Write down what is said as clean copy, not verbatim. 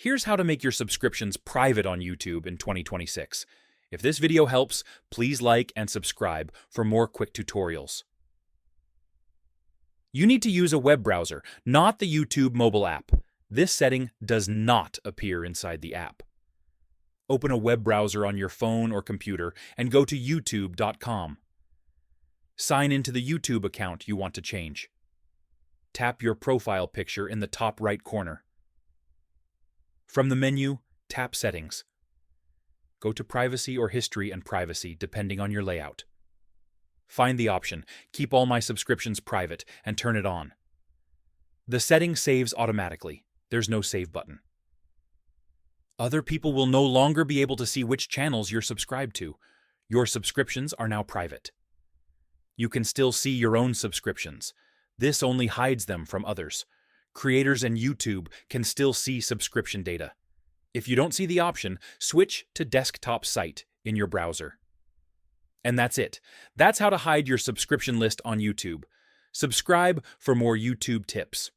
Here's how to make your subscriptions private on YouTube in 2026. If this video helps, please like and subscribe for more quick tutorials. You need to use a web browser, not the YouTube mobile app. This setting does not appear inside the app. Open a web browser on your phone or computer and go to youtube.com. Sign into the YouTube account you want to change. Tap your profile picture in the top right corner. From the menu, tap Settings. Go to Privacy or History and Privacy, depending on your layout. Find the option, Keep all my subscriptions private, and turn it on. The setting saves automatically. There's no save button. Other people will no longer be able to see which channels you're subscribed to. Your subscriptions are now private. You can still see your own subscriptions. This only hides them from others. Creators and YouTube can still see subscription data. If you don't see the option, switch to Desktop Site in your browser. And that's it. That's how to hide your subscription list on YouTube. Subscribe for more YouTube tips.